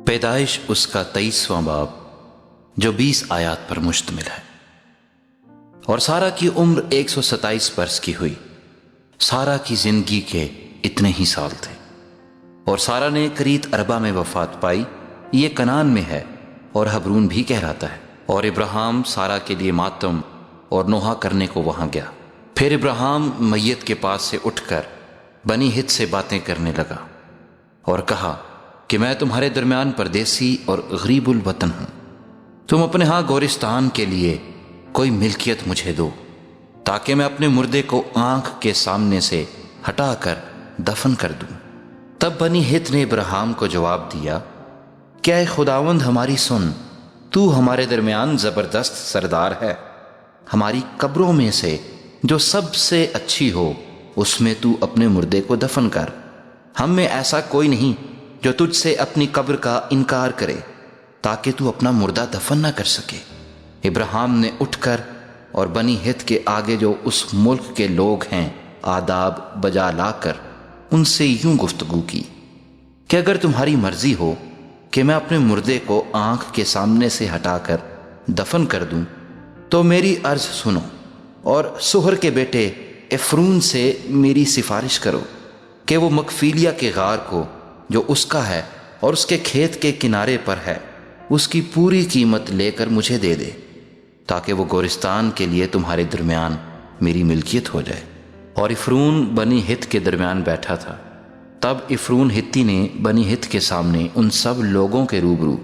پیدائش اس کا 23واں باب جو 20 آیات پر مشتمل ہے۔ اور سارہ کی عمر 127 برس کی ہوئی۔ سارہ کی زندگی کے اتنے ہی سال تھے۔ اور سارہ نے کریت اربا میں وفات پائی، یہ کنعان میں ہے اور حبرون بھی کہلاتا ہے۔ اور ابراہیم سارہ کے لیے ماتم اور نوحہ کرنے کو وہاں گیا۔ پھر ابراہیم میت کے پاس سے اٹھ کر بنی ہت سے باتیں کرنے لگا اور کہا کہ میں تمہارے درمیان پردیسی اور غریب الوطن ہوں۔ تم اپنے ہاں گورستان کے لیے کوئی ملکیت مجھے دو تاکہ میں اپنے مردے کو آنکھ کے سامنے سے ہٹا کر دفن کر دوں۔ تب بنی ہت نے ابراہیم کو جواب دیا کہ اے خداوند ہماری سن، تو ہمارے درمیان زبردست سردار ہے۔ ہماری قبروں میں سے جو سب سے اچھی ہو اس میں تو اپنے مردے کو دفن کر۔ ہم میں ایسا کوئی نہیں جو تجھ سے اپنی قبر کا انکار کرے تاکہ تو اپنا مردہ دفن نہ کر سکے۔ ابراہیم نے اٹھ کر اور بنی ہت کے آگے جو اس ملک کے لوگ ہیں آداب بجا لا کر ان سے یوں گفتگو کی کہ اگر تمہاری مرضی ہو کہ میں اپنے مردے کو آنکھ کے سامنے سے ہٹا کر دفن کر دوں تو میری عرض سنو، اور سہر کے بیٹے افرون سے میری سفارش کرو کہ وہ مکفیلیہ کے غار کو جو اس کا ہے اور اس کے کھیت کے کنارے پر ہے اس کی پوری قیمت لے کر مجھے دے دے تاکہ وہ گورستان کے لیے تمہارے درمیان میری ملکیت ہو جائے۔ اور افرون بنی ہت کے درمیان بیٹھا تھا۔ تب افرون ہتی نے بنی ہت کے سامنے ان سب لوگوں کے روبرو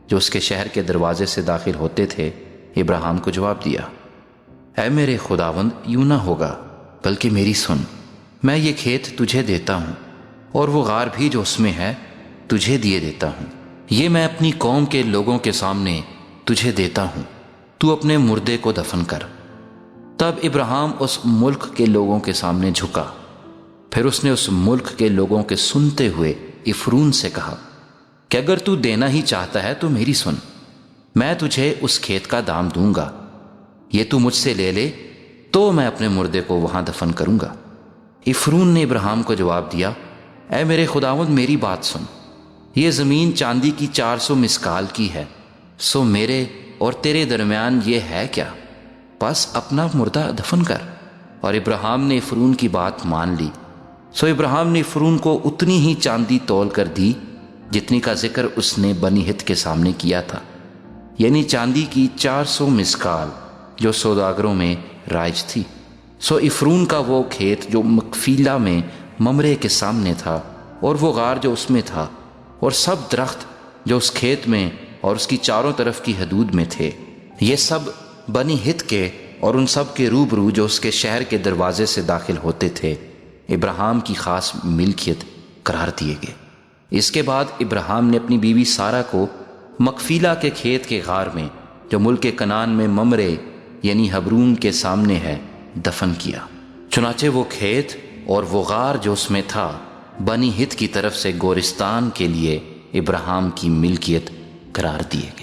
جو اس کے شہر کے دروازے سے داخل ہوتے تھے ابراہیم کو جواب دیا، اے میرے خداوند یوں نہ ہوگا، بلکہ میری سن، میں یہ کھیت تجھے دیتا ہوں اور وہ غار بھی جو اس میں ہے تجھے دیے دیتا ہوں۔ یہ میں اپنی قوم کے لوگوں کے سامنے تجھے دیتا ہوں، تو اپنے مردے کو دفن کر۔ تب ابراہیم اس ملک کے لوگوں کے سامنے جھکا۔ پھر اس نے اس ملک کے لوگوں کے سنتے ہوئے افرون سے کہا کہ اگر تو دینا ہی چاہتا ہے تو میری سن، میں تجھے اس کھیت کا دام دوں گا، یہ تو مجھ سے لے لے تو میں اپنے مردے کو وہاں دفن کروں گا۔ افرون نے ابراہیم کو جواب دیا، اے میرے خداوند میری بات سن، یہ زمین چاندی کی 400 مسکال کی ہے، سو میرے اور تیرے درمیان یہ ہے کیا؟ بس اپنا مردہ دفن کر۔ اور ابراہیم نے افرون کی بات مان لی۔ سو ابراہیم نے افرون کو اتنی ہی چاندی تول کر دی جتنی کا ذکر اس نے بنی ہت کے سامنے کیا تھا، یعنی چاندی کی 400 مسکال جو سوداگروں میں رائج تھی۔ سو افرون کا وہ کھیت جو مکفیلہ میں ممرے کے سامنے تھا اور وہ غار جو اس میں تھا اور سب درخت جو اس کھیت میں اور اس کی چاروں طرف کی حدود میں تھے، یہ سب بنی ہت کے اور ان سب کے روبرو جو اس کے شہر کے دروازے سے داخل ہوتے تھے ابراہیم کی خاص ملکیت قرار دیے گئے۔ اس کے بعد ابراہیم نے اپنی بیوی سارہ کو مکفیلہ کے کھیت کے غار میں جو ملک کنعان میں ممرے یعنی حبرون کے سامنے ہے دفن کیا۔ چنانچہ وہ کھیت اور وہ غار جو اس میں تھا بنی ہت کی طرف سے گورستان کے لیے ابراہیم کی ملکیت قرار دیے گئے۔